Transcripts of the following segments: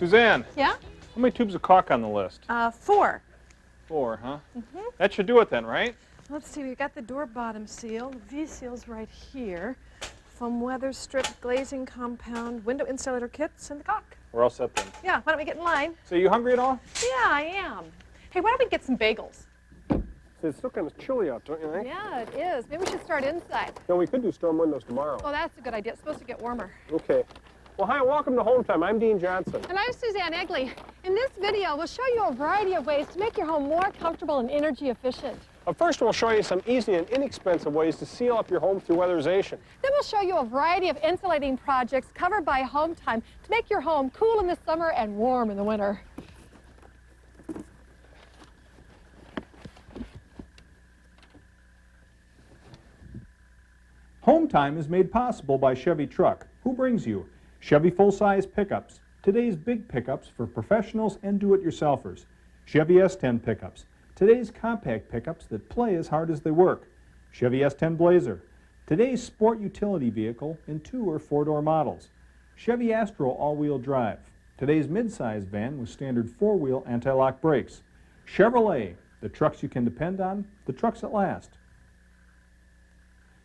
Suzanne. Yeah? How many tubes of caulk on the list? 4. 4, huh? Mm-hmm. That should do it then, right? Let's see, we've got the door bottom seal, the V-seal's right here, foam weather strip, glazing compound, window insulator kits, and the caulk. We're all set then. Yeah, why don't we get in line? So you hungry at all? Yeah, I am. Hey, why don't we get some bagels? It's still kind of chilly out, don't you think? Yeah, it is. Maybe we should start inside. No, we could do storm windows tomorrow. Oh, that's a good idea. It's supposed to get warmer. Okay. Well, hi, welcome to Hometime. I'm Dean Johnson. And I'm Susanne Egli. In this video, we'll show you a variety of ways to make your home more comfortable and energy efficient. First, we'll show you some easy and inexpensive ways to seal up your home through weatherization. Then we'll show you a variety of insulating projects covered by Hometime to make your home cool in the summer and warm in the winter. Hometime is made possible by Chevy Truck, who brings you Chevy full-size pickups, today's big pickups for professionals and do-it-yourselfers, Chevy S10 pickups, today's compact pickups that play as hard as they work, Chevy S10 Blazer, today's sport utility vehicle in 2- or 4-door models, Chevy Astro all-wheel drive, today's mid-size van with standard 4-wheel anti-lock brakes, Chevrolet, the trucks you can depend on, the trucks that last.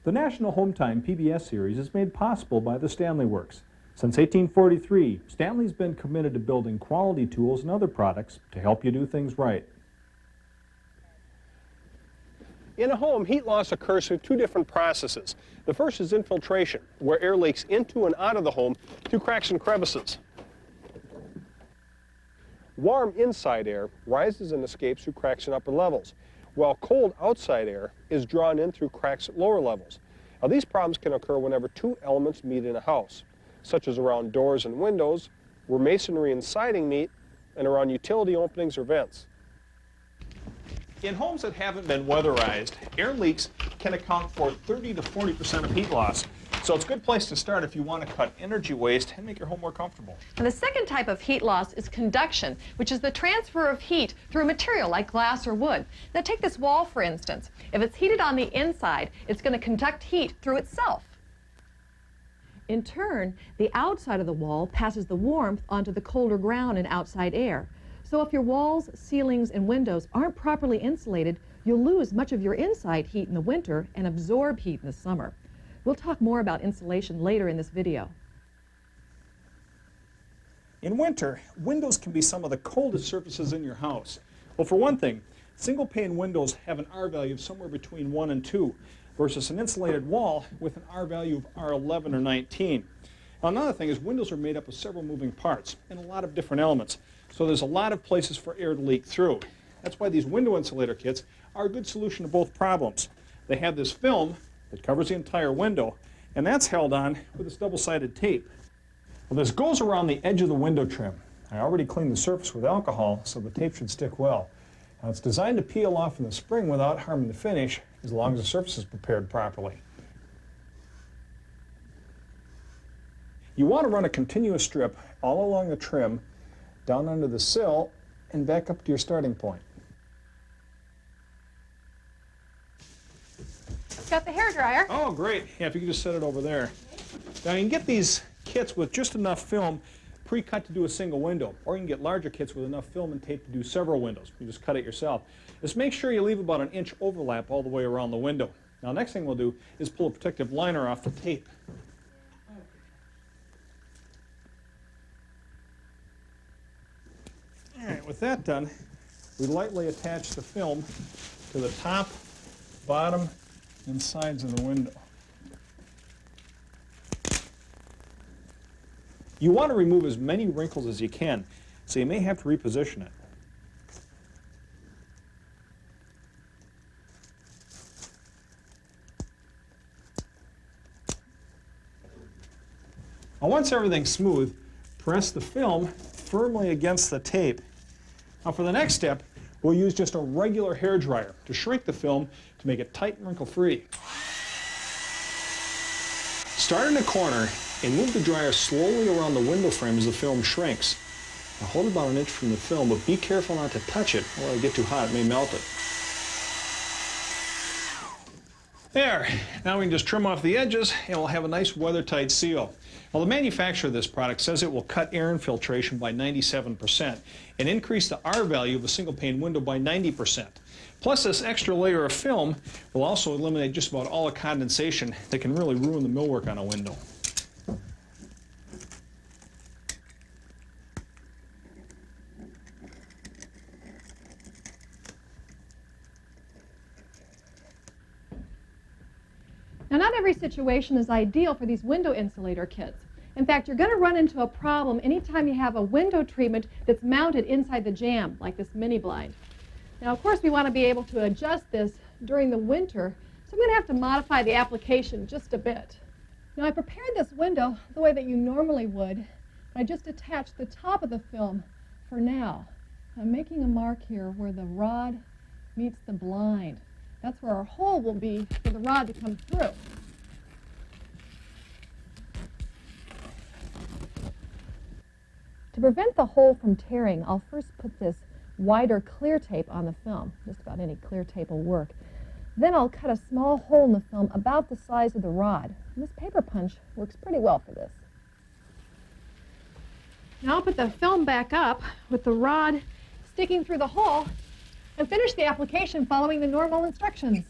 The National Hometime PBS series is made possible by the Stanley Works. Since 1843, Stanley's been committed to building quality tools and other products to help you do things right. In a home, heat loss occurs through 2 different processes. The first is infiltration, where air leaks into and out of the home through cracks and crevices. Warm inside air rises and escapes through cracks in upper levels, while cold outside air is drawn in through cracks at lower levels. Now, these problems can occur whenever 2 elements meet in a house, such as around doors and windows, where masonry and siding meet, and around utility openings or vents. In homes that haven't been weatherized, air leaks can account for 30 to 40% of heat loss. So it's a good place to start if you want to cut energy waste and make your home more comfortable. And the second type of heat loss is conduction, which is the transfer of heat through a material like glass or wood. Now take this wall, for instance. If it's heated on the inside, it's going to conduct heat through itself. In turn, the outside of the wall passes the warmth onto the colder ground and outside air. So if your walls, ceilings, and windows aren't properly insulated, you'll lose much of your inside heat in the winter and absorb heat in the summer. We'll talk more about insulation later in this video. In winter, windows can be some of the coldest surfaces in your house. Well, for one thing, single-pane windows have an R value of somewhere between 1 and 2, versus an insulated wall with an R value of R11 or 19. Now, another thing is windows are made up of several moving parts and a lot of different elements, so there's a lot of places for air to leak through. That's why these window insulator kits are a good solution to both problems. They have this film that covers the entire window, and that's held on with this double-sided tape. Well, this goes around the edge of the window trim. I already cleaned the surface with alcohol, so the tape should stick well. Now, it's designed to peel off in the spring without harming the finish, as long as the surface is prepared properly. You want to run a continuous strip all along the trim, down under the sill, and back up to your starting point. Got the hairdryer. Oh, great. Yeah, if you could just set it over there. Now, you can get these kits with just enough film pre-cut to do a single window, or you can get larger kits with enough film and tape to do several windows. You just cut it yourself. Just make sure you leave about an inch overlap all the way around the window. Now, next thing we'll do is pull a protective liner off the tape. All right, with that done, we lightly attach the film to the top, bottom, and sides of the window. You want to remove as many wrinkles as you can, so you may have to reposition it. Now, once everything's smooth, press the film firmly against the tape. Now, for the next step, we'll use just a regular hairdryer to shrink the film to make it tight and wrinkle-free. Start in the corner and move the dryer slowly around the window frame as the film shrinks. Now, hold about an inch from the film, but be careful not to touch it, or it'll get too hot, it may melt it. There, now we can just trim off the edges and we'll have a nice weather-tight seal. Well, the manufacturer of this product says it will cut air infiltration by 97% and increase the R value of a single-pane window by 90%. Plus, this extra layer of film will also eliminate just about all the condensation that can really ruin the millwork on a window. Now, not every situation is ideal for these window insulator kits. In fact, you're going to run into a problem anytime you have a window treatment that's mounted inside the jamb, like this mini blind. Now, of course, we want to be able to adjust this during the winter, so I'm going to have to modify the application just a bit. Now, I prepared this window the way that you normally would. I just attached the top of the film for now. I'm making a mark here where the rod meets the blind. That's where our hole will be for the rod to come through. To prevent the hole from tearing, I'll first put this wider clear tape on the film. Just about any clear tape will work. Then I'll cut a small hole in the film about the size of the rod. And this paper punch works pretty well for this. Now I'll put the film back up with the rod sticking through the hole and finish the application following the normal instructions.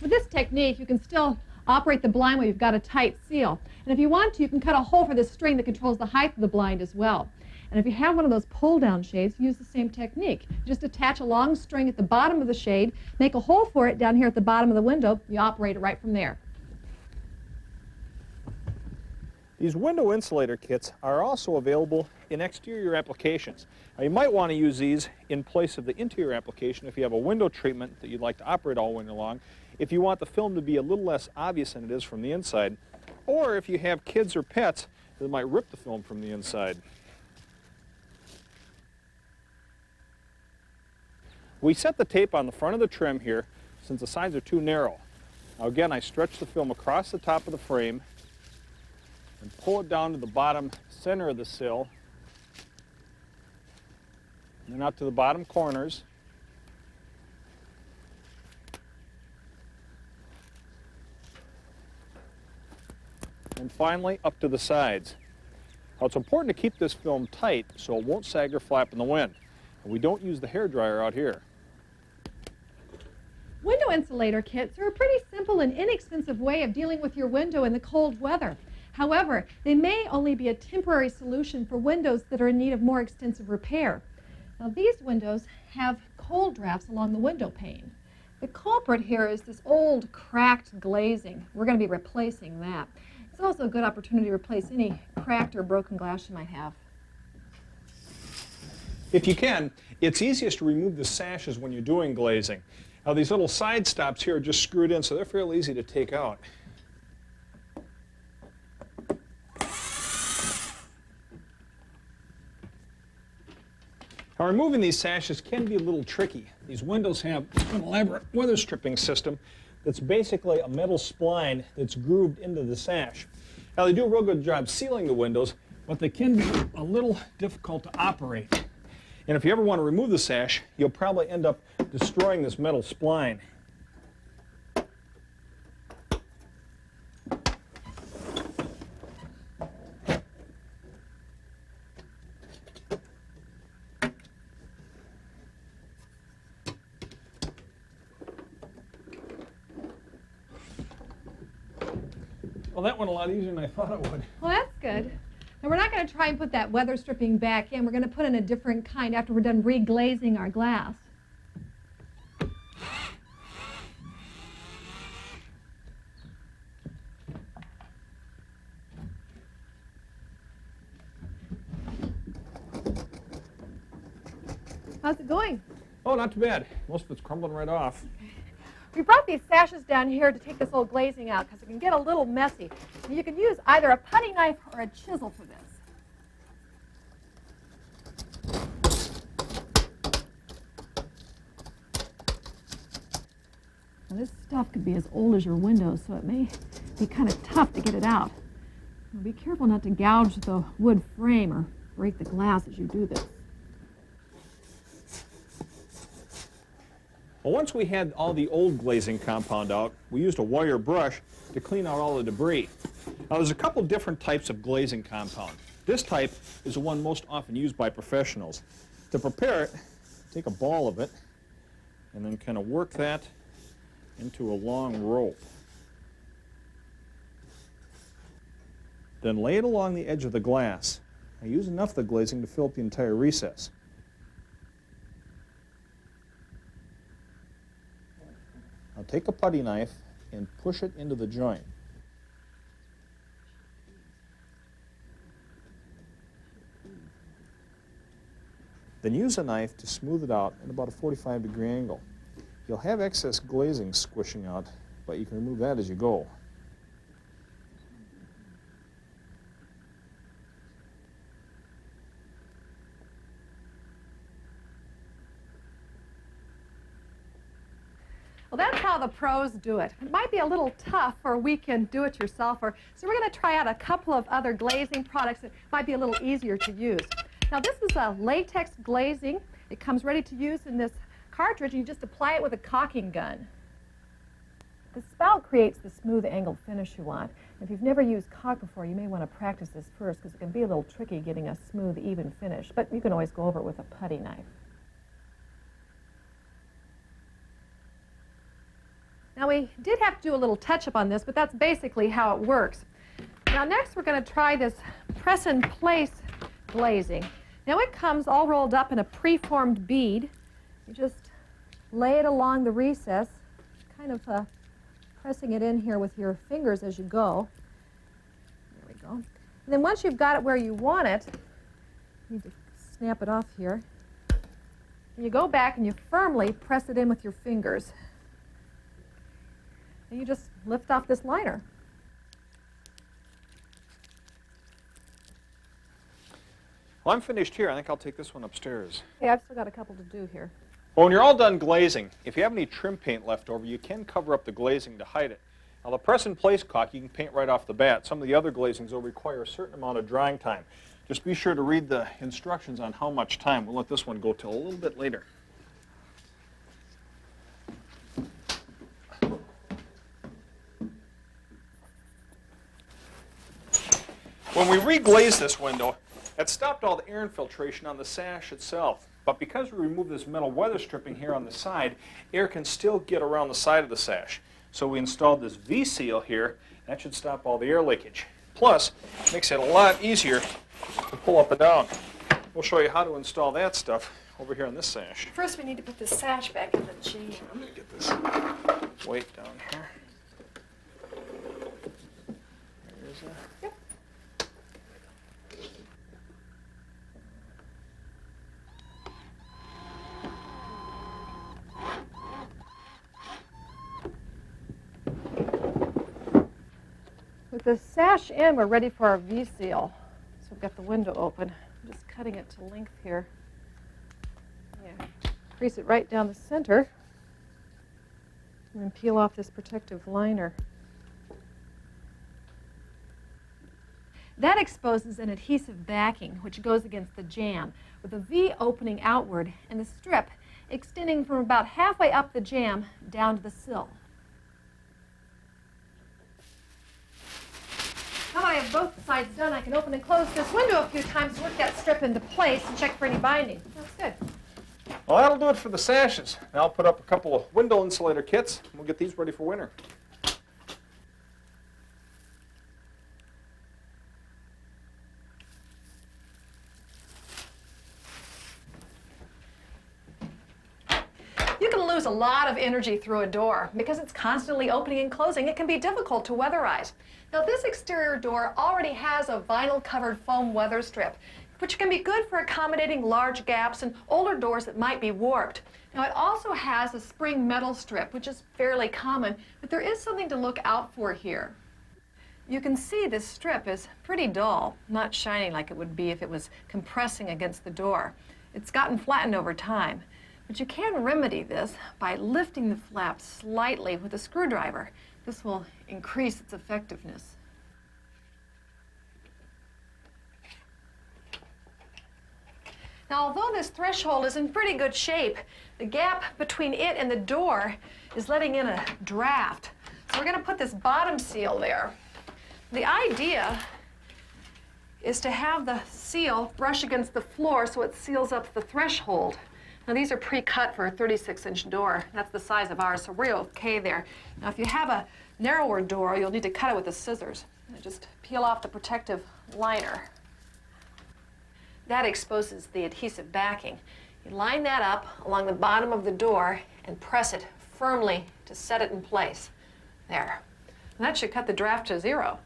With this technique, you can still operate the blind when you've got a tight seal. And if you want to, you can cut a hole for this string that controls the height of the blind as well. And if you have one of those pull-down shades, use the same technique. Just attach a long string at the bottom of the shade, make a hole for it down here at the bottom of the window, you operate it right from there. These window insulator kits are also available in exterior applications. Now, you might want to use these in place of the interior application if you have a window treatment that you'd like to operate all winter long, if you want the film to be a little less obvious than it is from the inside, or if you have kids or pets that might rip the film from the inside. We set the tape on the front of the trim here since the sides are too narrow. Now again, I stretch the film across the top of the frame and pull it down to the bottom center of the sill, and then out to the bottom corners. And finally up to the sides. Now it's important to keep this film tight so it won't sag or flap in the wind. And we don't use the hairdryer out here. Window insulator kits are a pretty simple and inexpensive way of dealing with your window in the cold weather. However, they may only be a temporary solution for windows that are in need of more extensive repair. Now, these windows have cold drafts along the window pane. The culprit here is this old cracked glazing. We're going to be replacing that. It's also a good opportunity to replace any cracked or broken glass you might have. If you can, it's easiest to remove the sashes when you're doing glazing. Now these little side stops here are just screwed in, so they're fairly easy to take out. Now removing these sashes can be a little tricky. These windows have an elaborate weather stripping system that's basically a metal spline that's grooved into the sash. Now they do a real good job sealing the windows, but they can be a little difficult to operate. And if you ever want to remove the sash, you'll probably end up destroying this metal spline. Well, that went a lot easier than I thought it would. Well, that's good. Now, we're not going to try and put that weather stripping back in. We're going to put in a different kind after we're done reglazing our glass. How's it going? Oh, not too bad. Most of it's crumbling right off. We brought these sashes down here to take this old glazing out because it can get a little messy. And you can use either a putty knife or a chisel for this. Now, this stuff could be as old as your windows, so it may be kind of tough to get it out. Now, be careful not to gouge the wood frame or break the glass as you do this. Well, once we had all the old glazing compound out, we used a wire brush to clean out all the debris. Now, there's a couple different types of glazing compound. This type is the one most often used by professionals. To prepare it, take a ball of it and then kind of work that into a long rope. Then lay it along the edge of the glass. Now, use enough of the glazing to fill up the entire recess. Now take a putty knife and push it into the joint. Then use a knife to smooth it out at about a 45-degree angle. You'll have excess glazing squishing out, but you can remove that as you go. Well, that's how the pros do it. It might be a little tough for a weekend do-it-yourselfer, so we're going to try out a couple of other glazing products that might be a little easier to use. Now, this is a latex glazing. It comes ready to use in this cartridge, and you just apply it with a caulking gun. The spout creates the smooth angled finish you want. If you've never used caulk before, you may want to practice this first because it can be a little tricky getting a smooth, even finish, but you can always go over it with a putty knife. Now, we did have to do a little touch-up on this, but that's basically how it works. Now, next we're going to try this press-in-place glazing. Now, it comes all rolled up in a preformed bead. You just lay it along the recess, kind of pressing it in here with your fingers as you go. There we go. And then once you've got it where you want it, you need to snap it off here. And you go back and you firmly press it in with your fingers. And you just lift off this liner. Well, I'm finished here. I think I'll take this one upstairs. Okay, I've still got a couple to do here. Well, when you're all done glazing, if you have any trim paint left over, you can cover up the glazing to hide it. Now, the press-in-place caulk, you can paint right off the bat. Some of the other glazings will require a certain amount of drying time. Just be sure to read the instructions on how much time. We'll let this one go till a little bit later. When we reglazed this window, it stopped all the air infiltration on the sash itself. But because we removed this metal weather stripping here on the side, air can still get around the side of the sash. So we installed this V-seal here. That should stop all the air leakage. Plus, it makes it a lot easier to pull up and down. We'll show you how to install that stuff over here on this sash. First, we need to put the sash back in the jam. I'm going to get this weight down here. There's a... Yep. With the sash in, we're ready for our V-seal. So we've got the window open. I'm just cutting it to length here. Yeah. Crease it right down the center. And then peel off this protective liner. That exposes an adhesive backing, which goes against the jamb, with a V opening outward and the strip extending from about halfway up the jamb down to the sill. Now that I have both sides done, I can open and close this window a few times to work that strip into place and check for any binding. That's good. Well, that'll do it for the sashes. Now I'll put up a couple of window insulator kits, and we'll get these ready for winter. You can lose a lot of energy through a door. Because it's constantly opening and closing, it can be difficult to weatherize. Now, this exterior door already has a vinyl-covered foam weather strip. which can be good for accommodating large gaps and older doors that might be warped. Now, it also has a spring metal strip, which is fairly common, but there is something to look out for here. You can see this strip is pretty dull, not shining like it would be if it was compressing against the door. It's gotten flattened over time, but you can remedy this by lifting the flap slightly with a screwdriver. This will increase its effectiveness. Now, although this threshold is in pretty good shape, the gap between it and the door is letting in a draft. So we're going to put this bottom seal there. The idea is to have the seal brush against the floor so it seals up the threshold. Now, these are pre-cut for a 36-inch door. That's the size of ours, so we're okay there. Now, if you have a narrower door, you'll need to cut it with the scissors. And just peel off the protective liner. That exposes the adhesive backing. You line that up along the bottom of the door and press it firmly to set it in place. There. And that should cut the draft to 0.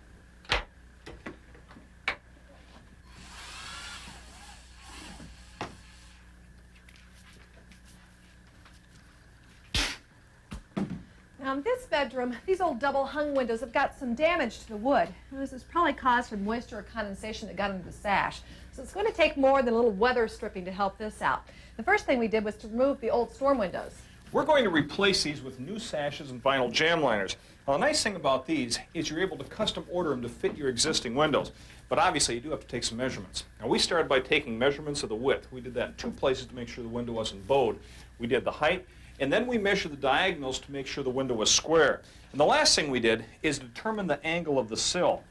Now, in this bedroom, these old double-hung windows have got some damage to the wood. And this is probably caused from moisture or condensation that got into the sash. So it's going to take more than a little weather stripping to help this out. The first thing we did was to remove the old storm windows. We're going to replace these with new sashes and vinyl jam liners. Now, the nice thing about these is you're able to custom order them to fit your existing windows. But obviously, you do have to take some measurements. Now, we started by taking measurements of the width. We did that in 2 places to make sure the window wasn't bowed. We did the height, and then we measured the diagonals to make sure the window was square. And the last thing we did is determine the angle of the sill.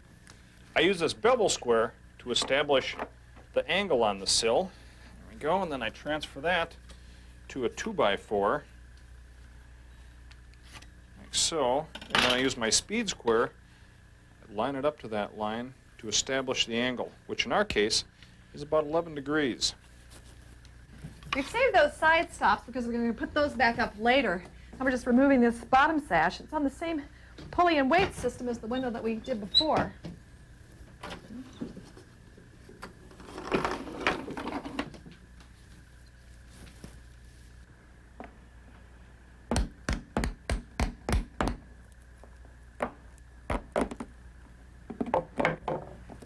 I use this bevel square to establish the angle on the sill. There we go, and then I transfer that to a 2x4, like so. And then I use my speed square, line it up to that line to establish the angle, which in our case is about 11 degrees. We've saved those side stops because we're going to put those back up later. And we're just removing this bottom sash. It's on the same pulley and weight system as the window that we did before.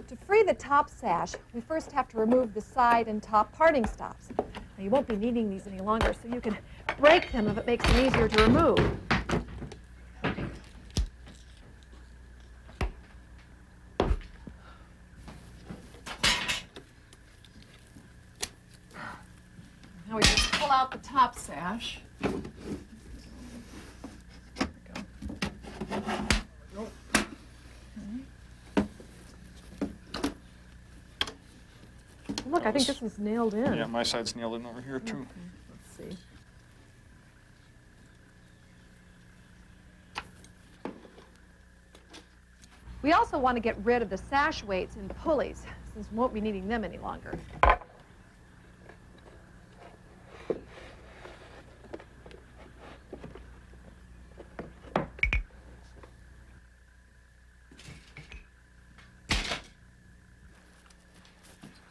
To free the top sash, we first have to remove the side and top parting stops. Now, you won't be needing these any longer, so you can break them if it makes them easier to remove. Now we just pull out the top sash. Look, I think this is nailed in. Yeah, my side's nailed in over here, too. Okay, let's see. We also want to get rid of the sash weights and pulleys, since we won't be needing them any longer.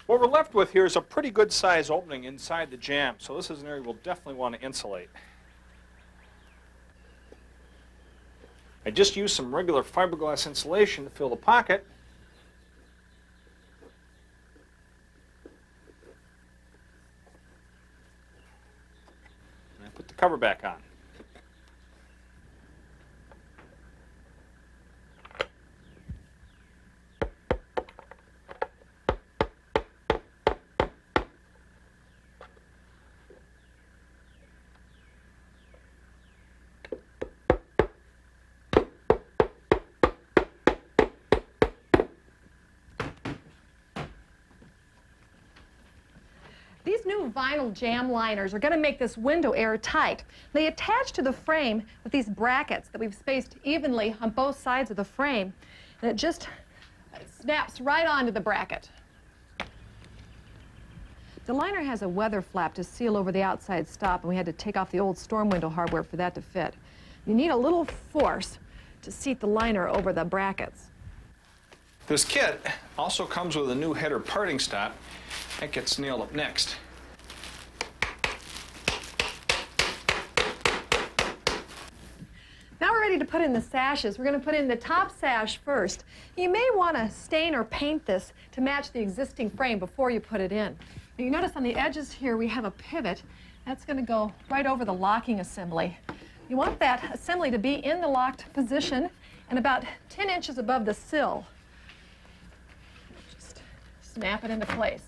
What we're left with here is a pretty good size opening inside the jamb, so this is an area we'll definitely want to insulate. I just used some regular fiberglass insulation to fill the pocket. And I put the cover back on. These new vinyl jam liners are going to make this window airtight. They attach to the frame with these brackets that we've spaced evenly on both sides of the frame, and it just snaps right onto the bracket. The liner has a weather flap to seal over the outside stop, and we had to take off the old storm window hardware for that to fit. You need a little force to seat the liner over the brackets. This kit also comes with a new header parting stop. That gets nailed up next. Now we're ready to put in the sashes. We're going to put in the top sash first. You may want to stain or paint this to match the existing frame before you put it in. Now you notice on the edges here we have a pivot. That's going to go right over the locking assembly. You want that assembly to be in the locked position and about 10 inches above the sill. Just snap it into place.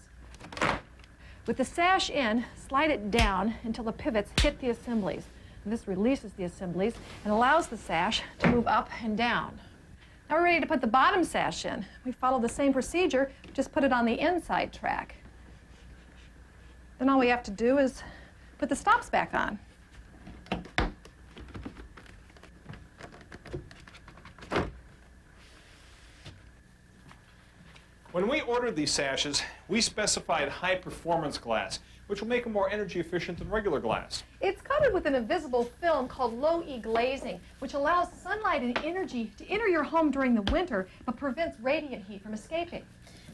With the sash in, slide it down until the pivots hit the assemblies. And this releases the assemblies and allows the sash to move up and down. Now we're ready to put the bottom sash in. We follow the same procedure, just put it on the inside track. Then all we have to do is put the stops back on. When we ordered these sashes, we specified high-performance glass, which will make them more energy efficient than regular glass. It's coated with an invisible film called low-E glazing, which allows sunlight and energy to enter your home during the winter, but prevents radiant heat from escaping.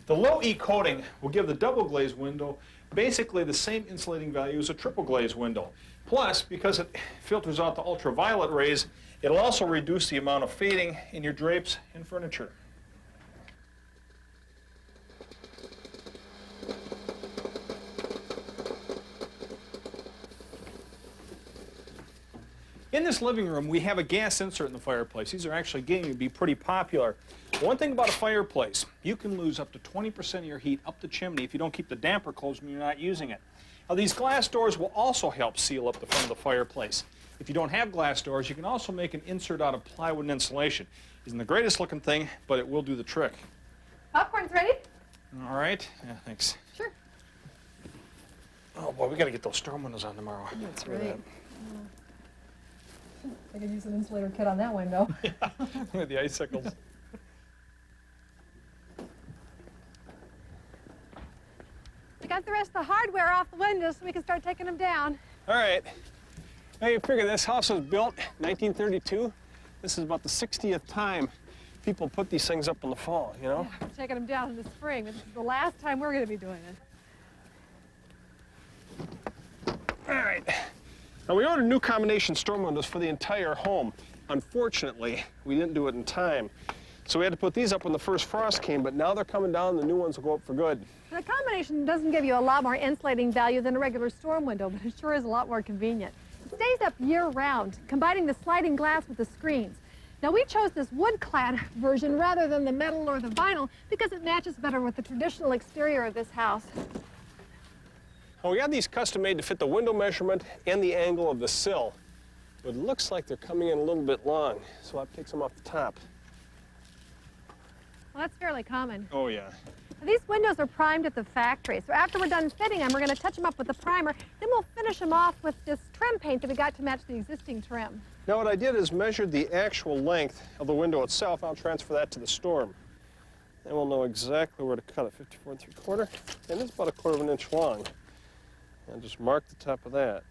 The low-E coating will give the double glazed window basically the same insulating value as a triple glazed window. Plus, because it filters out the ultraviolet rays, it'll also reduce the amount of fading in your drapes and furniture. In this living room, we have a gas insert in the fireplace. These are actually getting to be pretty popular. One thing about a fireplace, you can lose up to 20% of your heat up the chimney if you don't keep the damper closed when you're not using it. Now, these glass doors will also help seal up the front of the fireplace. If you don't have glass doors, you can also make an insert out of plywood and insulation. Isn't the greatest looking thing, but it will do the trick. Popcorn's ready? All right. Yeah, thanks. Sure. Oh, boy, we got to get those storm windows on tomorrow. That's right. I could use an insulator kit on that window. With the icicles. We got the rest of the hardware off the windows so we can start taking them down. All right. Now you figure this house was built 1932. This is about the 60th time people put these things up in the fall, you know? Yeah, we're taking them down in the spring. This is the last time we're going to be doing it. All right. Now, we ordered new combination storm windows for the entire home. Unfortunately, we didn't do it in time. So we had to put these up when the first frost came, but now they're coming down, the new ones will go up for good. The combination doesn't give you a lot more insulating value than a regular storm window, but it sure is a lot more convenient. It stays up year-round, combining the sliding glass with the screens. Now, we chose this wood-clad version rather than the metal or the vinyl because it matches better with the traditional exterior of this house. Well, we got these custom made to fit the window measurement and the angle of the sill. But it looks like they're coming in a little bit long, so I'll take some off the top. Well, that's fairly common. Oh, yeah. Now, these windows are primed at the factory, so after we're done fitting them, we're going to touch them up with the primer, then we'll finish them off with this trim paint that we got to match the existing trim. Now, what I did is measured the actual length of the window itself. I'll transfer that to the storm. Then we'll know exactly where to cut it, 54 3/4, and it's about 1/4 of an inch long. And just mark the top of that.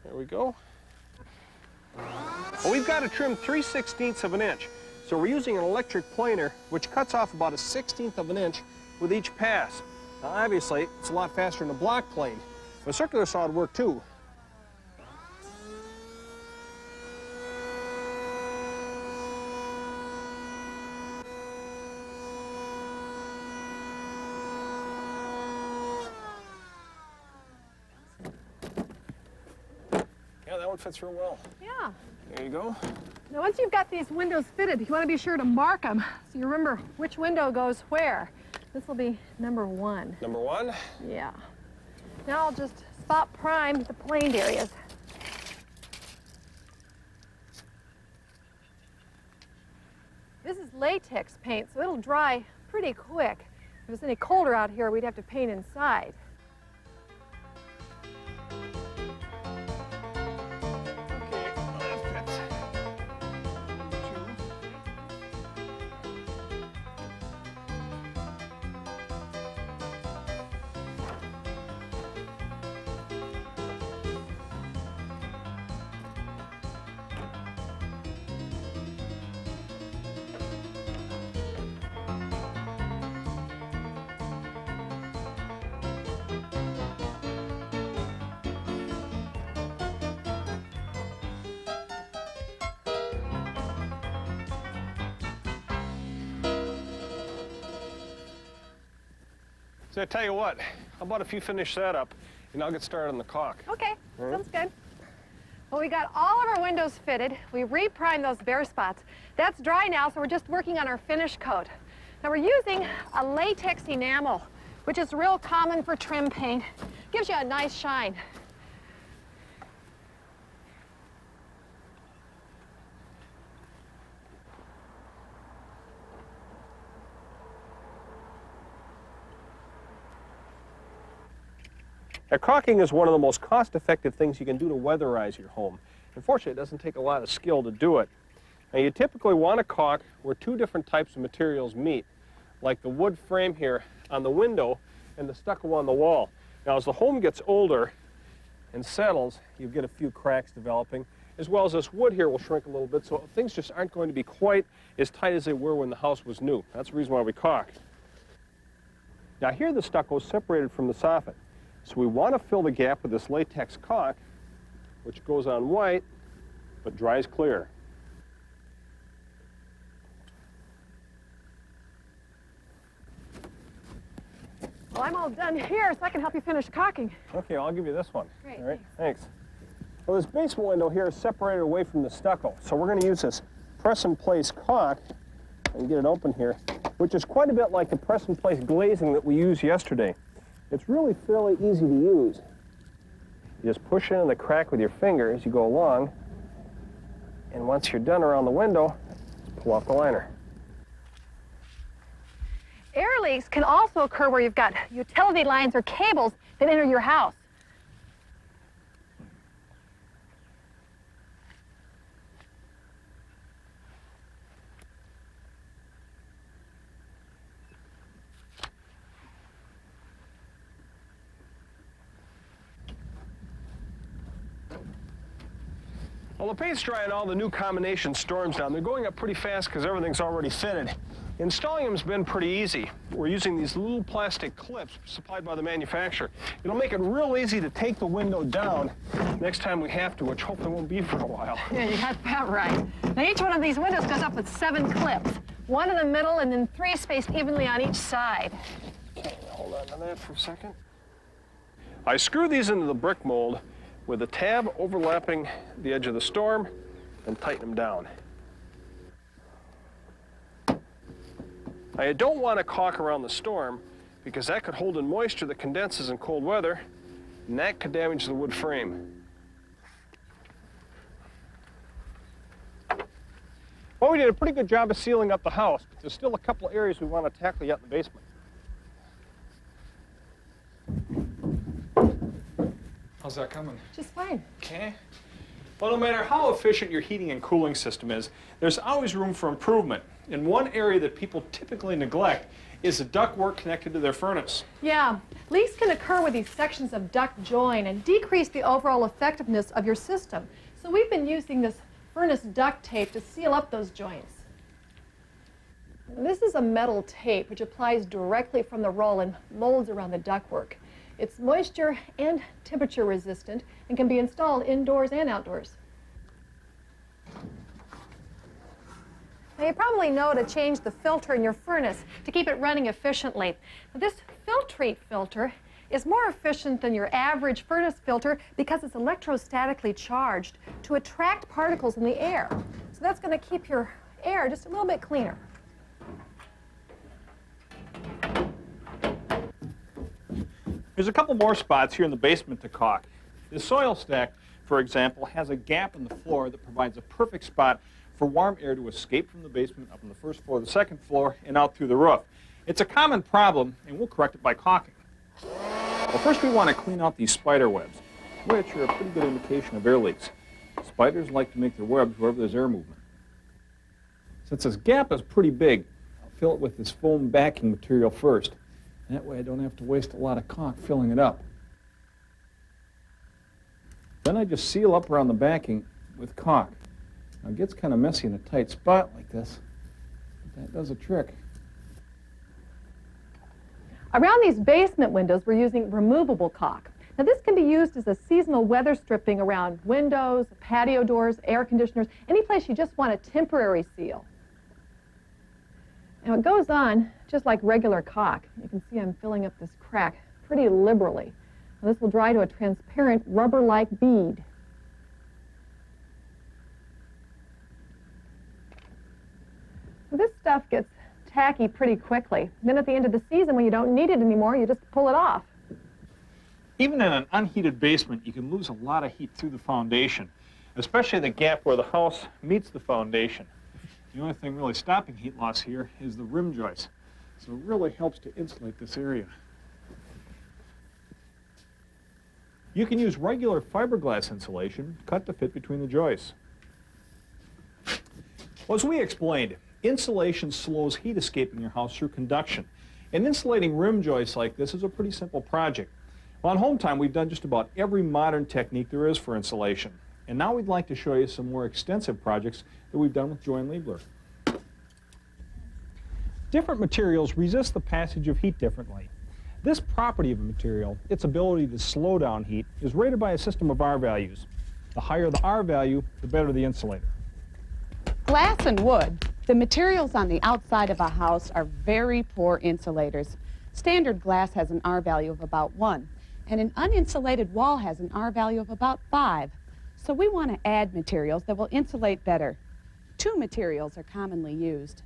There we go. Well, we've got to trim 3/16 of an inch. So we're using an electric planer, which cuts off about 1/16 of an inch with each pass. Now, obviously, it's a lot faster than a block plane, but a circular saw would work too. Yeah, that one fits real well. Yeah. There you go. Now, once you've got these windows fitted, you want to be sure to mark them so you remember which window goes where. This will be number 1. Number 1. Yeah. Now I'll just spot prime the planed areas. This is latex paint, so it'll dry pretty quick. If it's any colder out here, we'd have to paint inside. So I tell you what, how about if you finish that up, and I'll get started on the caulk. Okay, All right. sounds good. Well, we got all of our windows fitted. We re-primed those bare spots. That's dry now, so we're just working on our finish coat. Now we're using a latex enamel, which is real common for trim paint. Gives you a nice shine. Now, caulking is one of the most cost-effective things you can do to weatherize your home. Unfortunately, it doesn't take a lot of skill to do it. Now, you typically want to caulk where two different types of materials meet, like the wood frame here on the window and the stucco on the wall. Now, as the home gets older and settles, you get a few cracks developing, as well as this wood here will shrink a little bit, so things just aren't going to be quite as tight as they were when the house was new. That's the reason why we caulk. Now, here the stucco is separated from the soffit. So we want to fill the gap with this latex caulk, which goes on white, but dries clear. Well, I'm all done here, so I can help you finish caulking. Okay, I'll give you this one. Great, All right, thanks. Well, this basement window here is separated away from the stucco, so we're going to use this press-in-place caulk and get it open here, which is quite a bit like the press-in-place glazing that we used yesterday. It's really fairly easy to use. You just push in the crack with your finger as you go along, and once you're done around the window, just pull off the liner. Air leaks can also occur where you've got utility lines or cables that enter your house. Well, the paint's drying all the new combination storms down. They're going up pretty fast because everything's already fitted. Installing them has been pretty easy. We're using these little plastic clips supplied by the manufacturer. It'll make it real easy to take the window down next time we have to, which hopefully won't be for a while. Yeah, you got that right. Now, each one of these windows goes up with 7 clips. 1 in the middle and then 3 spaced evenly on each side. Okay, hold on to that for a second. I screw these into the brick mold with a tab overlapping the edge of the storm and tighten them down. Now, you don't want to caulk around the storm because that could hold in moisture that condenses in cold weather, and that could damage the wood frame. Well, we did a pretty good job of sealing up the house, but there's still a couple areas we want to tackle yet in the basement. How's that coming? Just fine. Okay. Well, no matter how efficient your heating and cooling system is, there's always room for improvement. And one area that people typically neglect is the ductwork connected to their furnace. Yeah, leaks can occur where these sections of duct join and decrease the overall effectiveness of your system. So we've been using this furnace duct tape to seal up those joints. This is a metal tape which applies directly from the roll and molds around the ductwork. It's moisture and temperature resistant and can be installed indoors and outdoors. Now, you probably know to change the filter in your furnace to keep it running efficiently. Now, this Filtrete filter is more efficient than your average furnace filter because it's electrostatically charged to attract particles in the air. So that's going to keep your air just a little bit cleaner. There's a couple more spots here in the basement to caulk. The soil stack, for example, has a gap in the floor that provides a perfect spot for warm air to escape from the basement up on the first floor, the second floor, and out through the roof. It's a common problem, and we'll correct it by caulking. Well, first we want to clean out these spider webs, which are a pretty good indication of air leaks. Spiders like to make their webs wherever there's air movement. Since this gap is pretty big, I'll fill it with this foam backing material first. That way I don't have to waste a lot of caulk filling it up. Then I just seal up around the backing with caulk. Now, it gets kind of messy in a tight spot like this, but that does a trick. Around these basement windows, we're using removable caulk. Now, this can be used as a seasonal weather stripping around windows, patio doors, air conditioners, any place you just want a temporary seal. Now it goes on just like regular caulk. You can see I'm filling up this crack pretty liberally. Now this will dry to a transparent rubber-like bead. So this stuff gets tacky pretty quickly. Then at the end of the season, when you don't need it anymore, you just pull it off. Even in an unheated basement, you can lose a lot of heat through the foundation, especially the gap where the house meets the foundation. The only thing really stopping heat loss here is the rim joist. So it really helps to insulate this area. You can use regular fiberglass insulation cut to fit between the joists. Well, as we explained, insulation slows heat escape in your house through conduction. And insulating rim joists like this is a pretty simple project. Well, on Hometime, we've done just about every modern technique there is for insulation. And now we'd like to show you some more extensive projects that we've done with Joanne Liebler. Different materials resist the passage of heat differently. This property of a material, its ability to slow down heat, is rated by a system of R values. The higher the R value, the better the insulator. Glass and wood, the materials on the outside of a house, are very poor insulators. Standard glass has an R value of about 1, and an uninsulated wall has an R value of about 5. So we want to add materials that will insulate better. 2 materials are commonly used.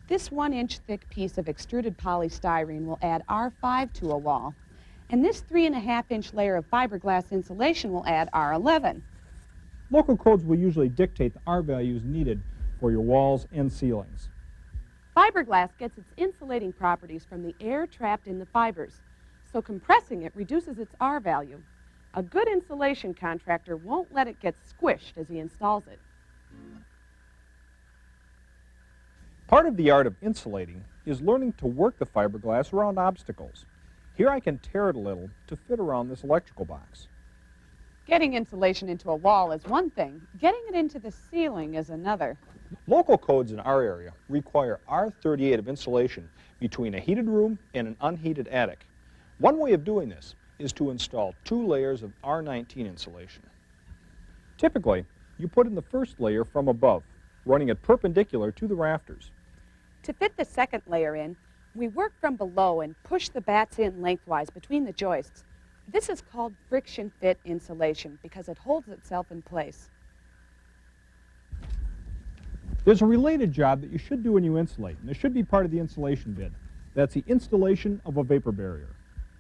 This 1-inch thick piece of extruded polystyrene will add R5 to a wall, and this 3.5-inch layer of fiberglass insulation will add R11. Local codes will usually dictate the R values needed for your walls and ceilings. Fiberglass gets its insulating properties from the air trapped in the fibers, so compressing it reduces its R value. A good insulation contractor won't let it get squished as he installs it. Part of the art of insulating is learning to work the fiberglass around obstacles. Here I can tear it a little to fit around this electrical box. Getting insulation into a wall is one thing. Getting it into the ceiling is another. Local codes in our area require R38 of insulation between a heated room and an unheated attic. One way of doing this is to install 2 layers of R19 insulation. Typically, you put in the first layer from above, running it perpendicular to the rafters. To fit the second layer in, we work from below and push the bats in lengthwise between the joists. This is called friction fit insulation because it holds itself in place. There's a related job that you should do when you insulate, and it should be part of the insulation bid. That's the installation of a vapor barrier.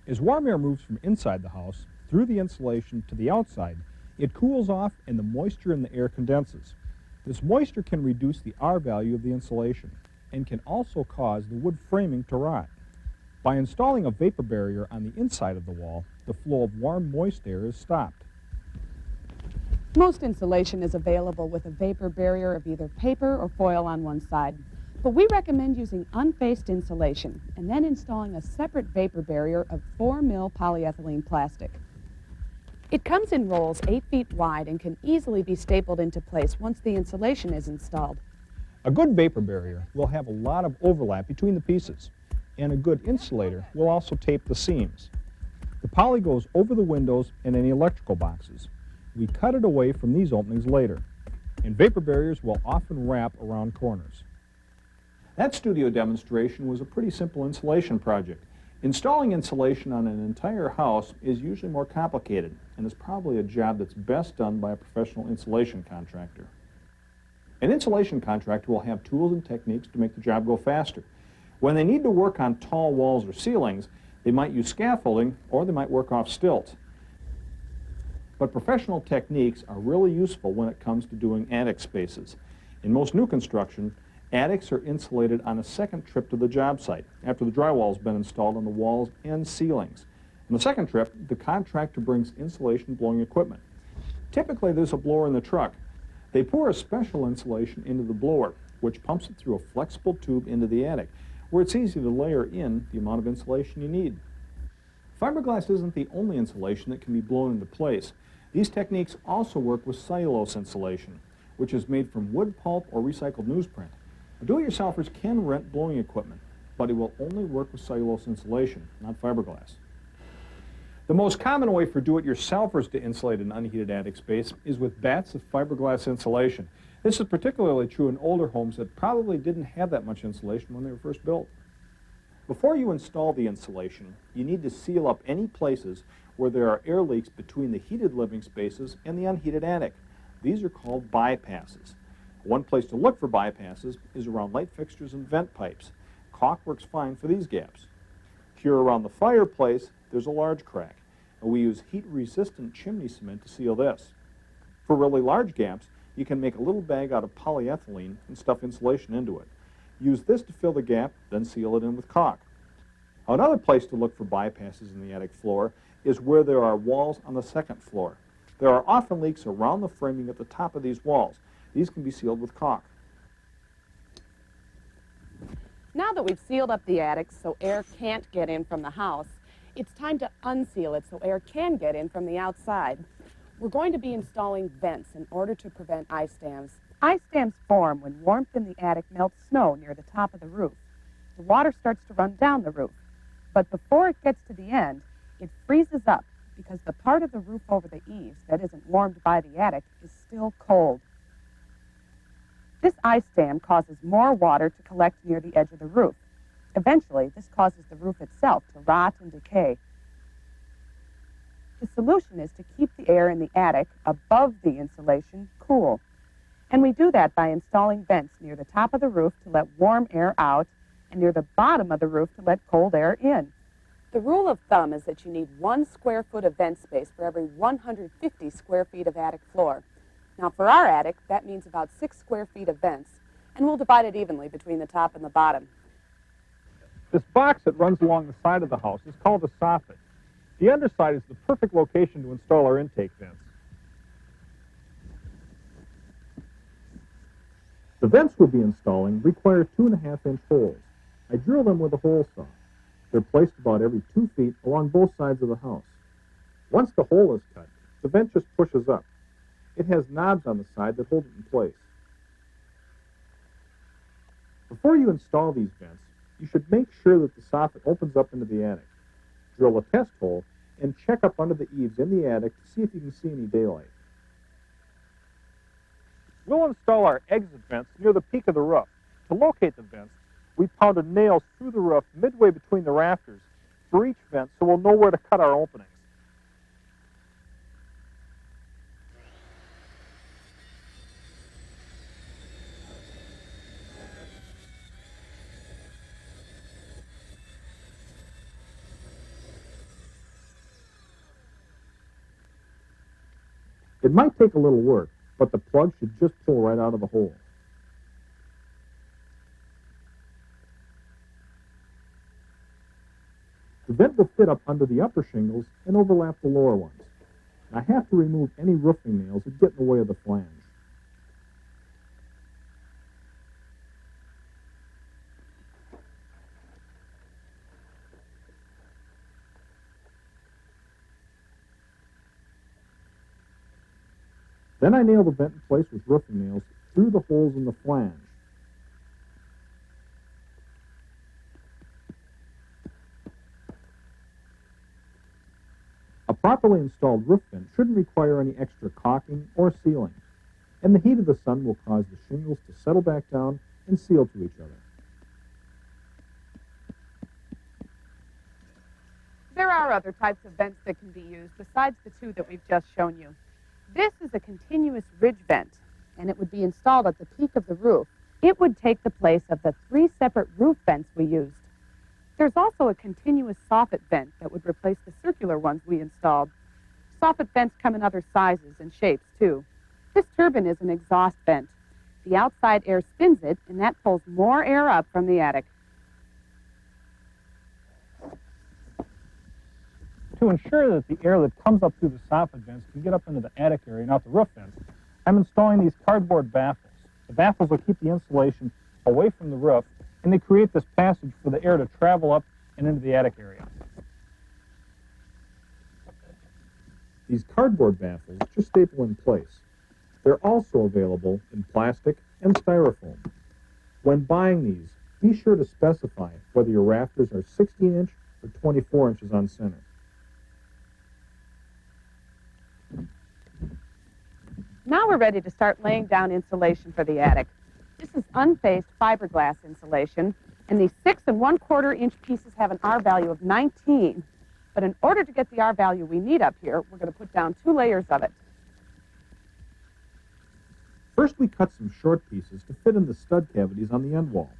As warm air moves from inside the house through the insulation to the outside, it cools off and the moisture in the air condenses. This moisture can reduce the R value of the insulation and can also cause the wood framing to rot. By installing a vapor barrier on the inside of the wall, the flow of warm, moist air is stopped. Most insulation is available with a vapor barrier of either paper or foil on one side. But we recommend using unfaced insulation and then installing a separate vapor barrier of 4mm polyethylene plastic. It comes in rolls 8 feet wide and can easily be stapled into place once the insulation is installed. A good vapor barrier will have a lot of overlap between the pieces, and a good insulator will also tape the seams. The poly goes over the windows and any electrical boxes. We cut it away from these openings later, and vapor barriers will often wrap around corners. That studio demonstration was a pretty simple insulation project. Installing insulation on an entire house is usually more complicated and is probably a job that's best done by a professional insulation contractor. An insulation contractor will have tools and techniques to make the job go faster. When they need to work on tall walls or ceilings, they might use scaffolding or they might work off stilts. But professional techniques are really useful when it comes to doing attic spaces. In most new construction, attics are insulated on a second trip to the job site after the drywall has been installed on the walls and ceilings. On the second trip, the contractor brings insulation blowing equipment. Typically, there's a blower in the truck. They pour a special insulation into the blower, which pumps it through a flexible tube into the attic, where it's easy to layer in the amount of insulation you need. Fiberglass isn't the only insulation that can be blown into place. These techniques also work with cellulose insulation, which is made from wood pulp or recycled newsprint. Do-it-yourselfers can rent blowing equipment, but it will only work with cellulose insulation, not fiberglass. The most common way for do-it-yourselfers to insulate an unheated attic space is with bats of fiberglass insulation. This is particularly true in older homes that probably didn't have that much insulation when they were first built. Before you install the insulation, you need to seal up any places where there are air leaks between the heated living spaces and the unheated attic. These are called bypasses. One place to look for bypasses is around light fixtures and vent pipes. Caulk works fine for these gaps. Here around the fireplace, there's a large crack, and we use heat-resistant chimney cement to seal this. For really large gaps, you can make a little bag out of polyethylene and stuff insulation into it. Use this to fill the gap, then seal it in with caulk. Another place to look for bypasses in the attic floor is where there are walls on the second floor. There are often leaks around the framing at the top of these walls. These can be sealed with caulk. Now that we've sealed up the attic so air can't get in from the house, it's time to unseal it so air can get in from the outside. We're going to be installing vents in order to prevent ice dams. Ice dams form when warmth in the attic melts snow near the top of the roof. The water starts to run down the roof, but before it gets to the end, it freezes up because the part of the roof over the eaves that isn't warmed by the attic is still cold. This ice dam causes more water to collect near the edge of the roof. Eventually, this causes the roof itself to rot and decay. The solution is to keep the air in the attic above the insulation cool. And we do that by installing vents near the top of the roof to let warm air out and near the bottom of the roof to let cold air in. The rule of thumb is that you need 1 square foot of vent space for every 150 square feet of attic floor. Now for our attic, that means about 6 square feet of vents, and we'll divide it evenly between the top and the bottom. This box that runs along the side of the house is called a soffit. The underside is the perfect location to install our intake vents. The vents we'll be installing require 2.5-inch holes. I drill them with a hole saw. They're placed about every 2 feet along both sides of the house. Once the hole is cut, the vent just pushes up. It has knobs on the side that hold it in place. Before you install these vents, you should make sure that the soffit opens up into the attic. Drill a test hole and check up under the eaves in the attic to see if you can see any daylight. We'll install our exit vents near the peak of the roof. To locate the vents, we pounded nails through the roof midway between the rafters for each vent so we'll know where to cut our openings. It might take a little work, but the plug should just pull right out of the hole. The vent will fit up under the upper shingles and overlap the lower ones. I have to remove any roofing nails that get in the way of the flange. Then I nail the vent in place with roofing nails through the holes in the flange. A properly installed roof vent shouldn't require any extra caulking or sealing, and the heat of the sun will cause the shingles to settle back down and seal to each other. There are other types of vents that can be used besides the 2 that we've just shown you. This is a continuous ridge vent, and it would be installed at the peak of the roof. It would take the place of the 3 separate roof vents we used. There's also a continuous soffit vent that would replace the circular ones we installed. Soffit vents come in other sizes and shapes, too. This turbine is an exhaust vent. The outside air spins it, and that pulls more air up from the attic. To ensure that the air that comes up through the soffit vents can get up into the attic area and out the roof vents, I'm installing these cardboard baffles. The baffles will keep the insulation away from the roof, and they create this passage for the air to travel up and into the attic area. These cardboard baffles just staple in place. They're also available in plastic and styrofoam. When buying these, be sure to specify whether your rafters are 16-inch or 24 inches on center. Now we're ready to start laying down insulation for the attic. This is unfaced fiberglass insulation, and these 6 1/4 inch pieces have an R value of 19. But in order to get the R value we need up here, we're going to put down 2 layers of it. First, we cut some short pieces to fit in the stud cavities on the end wall.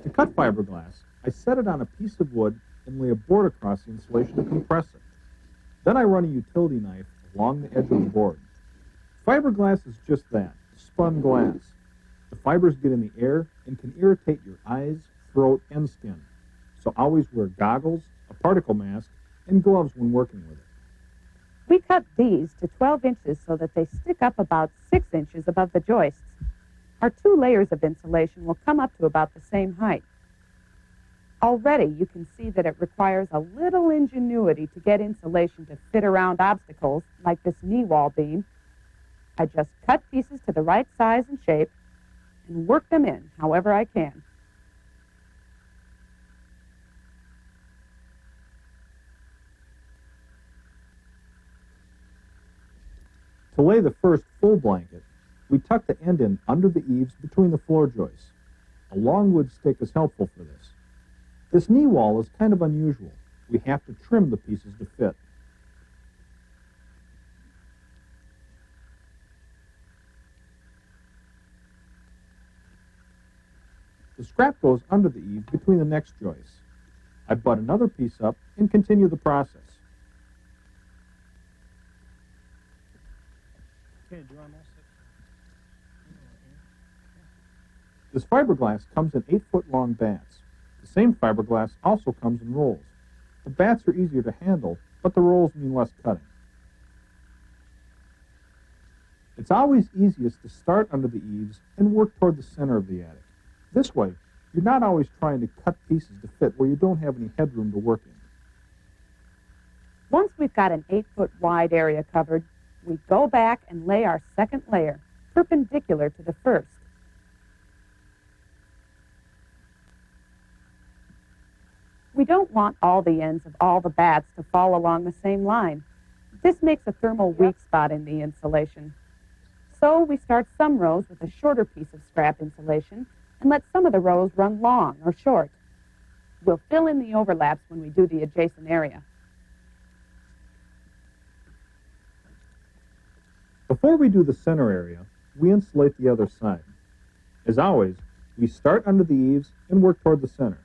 To cut fiberglass, I set it on a piece of wood and lay a board across the insulation to compress it. Then I run a utility knife along the edge of the board. Fiberglass is just that, spun glass. The fibers get in the air and can irritate your eyes, throat, and skin. So always wear goggles, a particle mask, and gloves when working with it. We cut these to 12 inches so that they stick up about 6 inches above the joists. Our 2 layers of insulation will come up to about the same height. Already you can see that it requires a little ingenuity to get insulation to fit around obstacles like this knee wall beam. I just cut pieces to the right size and shape and work them in however I can. To lay the first full blanket, we tuck the end in under the eaves between the floor joists. A long wood stick is helpful for this. This knee wall is kind of unusual. We have to trim the pieces to fit. The scrap goes under the eave between the next joists. I butt another piece up and continue the process. This fiberglass comes in 8-foot-long bats. The same fiberglass also comes in rolls. The bats are easier to handle, but the rolls mean less cutting. It's always easiest to start under the eaves and work toward the center of the attic. This way, you're not always trying to cut pieces to fit where you don't have any headroom to work in. Once we've got an 8-foot wide area covered, we go back and lay our second layer, perpendicular to the first. We don't want all the ends of all the bats to fall along the same line. This makes a thermal weak spot in the insulation. So we start some rows with a shorter piece of scrap insulation and let some of the rows run long or short. We'll fill in the overlaps when we do the adjacent area. Before we do the center area, we insulate the other side. As always, we start under the eaves and work toward the center.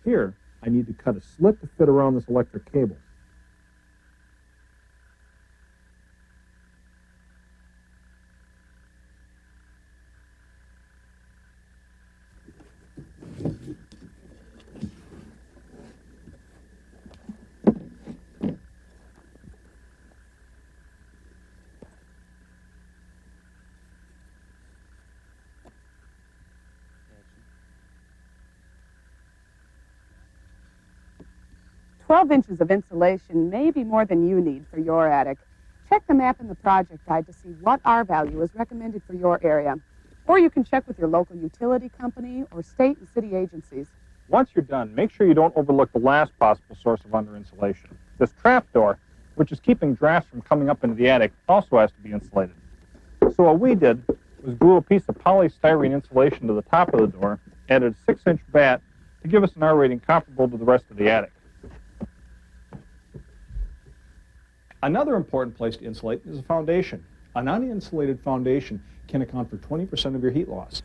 Here, I need to cut a slit to fit around this electric cable. "12 inches of insulation may be more than you need for your attic. Check the map in the project guide to see what R value is recommended for your area. Or you can check with your local utility company or state and city agencies. Once you're done, make sure you don't overlook the last possible source of under-insulation. This trapdoor, which is keeping drafts from coming up into the attic, also has to be insulated. So what we did was glue a piece of polystyrene insulation to the top of the door, added a 6-inch bat to give us an R rating comparable to the rest of the attic. Another important place to insulate is a foundation. An uninsulated foundation can account for 20% of your heat loss.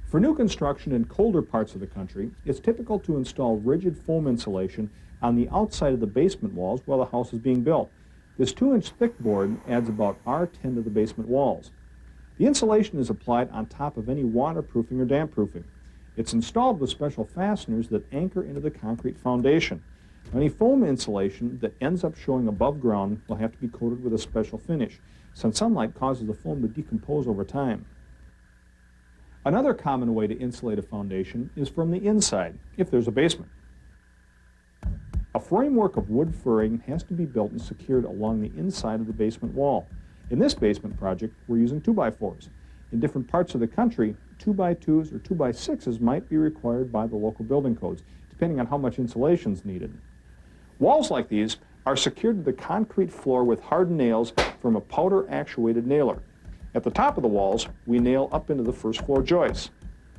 For new construction in colder parts of the country, it's typical to install rigid foam insulation on the outside of the basement walls while the house is being built. This 2-inch thick board adds about R10 to the basement walls. The insulation is applied on top of any waterproofing or damp-proofing. It's installed with special fasteners that anchor into the concrete foundation. Any foam insulation that ends up showing above ground will have to be coated with a special finish, since sunlight causes the foam to decompose over time. Another common way to insulate a foundation is from the inside, if there's a basement. A framework of wood furring has to be built and secured along the inside of the basement wall. In this basement project, we're using 2x4s. In different parts of the country, 2x2s or 2x6s might be required by the local building codes, depending on how much insulation is needed. Walls like these are secured to the concrete floor with hardened nails from a powder-actuated nailer. At the top of the walls, we nail up into the first floor joists.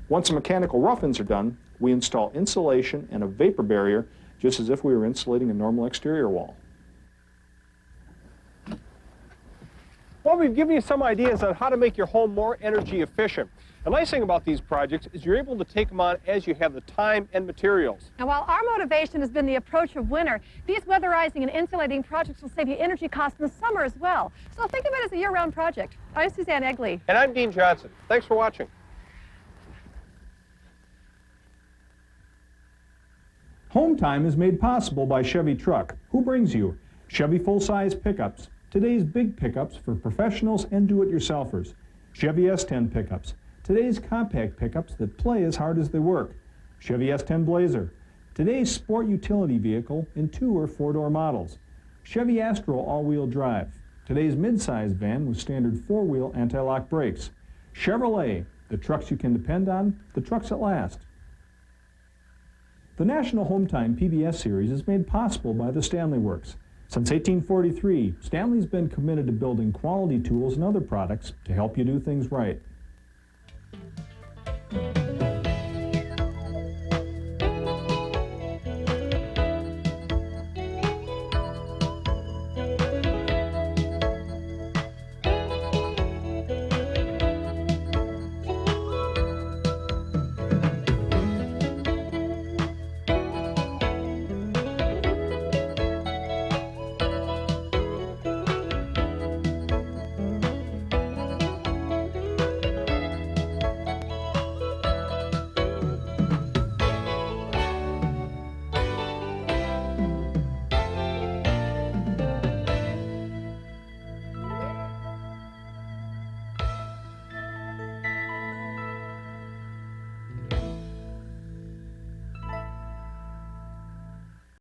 Once the mechanical rough-ins are done, we install insulation and a vapor barrier, just as if we were insulating a normal exterior wall. Well, we've given you some ideas on how to make your home more energy efficient. The nice thing about these projects is you're able to take them on as you have the time and materials. And while our motivation has been the approach of winter, these weatherizing and insulating projects will save you energy costs in the summer as well. So think of it as a year-round project. I'm Susanne Egli. And I'm Dean Johnson. Thanks for watching. Hometime is made possible by Chevy Truck, who brings you Chevy full-size pickups, today's big pickups for professionals and do-it-yourselfers, Chevy S10 pickups, today's compact pickups that play as hard as they work, Chevy S10 Blazer, today's sport utility vehicle in 2- or 4-door models, Chevy Astro all-wheel drive, today's mid-size van with standard 4-wheel anti-lock brakes, Chevrolet, the trucks you can depend on, the trucks that last. The National Hometime PBS series is made possible by the Stanley Works. Since 1843, Stanley's been committed to building quality tools and other products to help you do things right.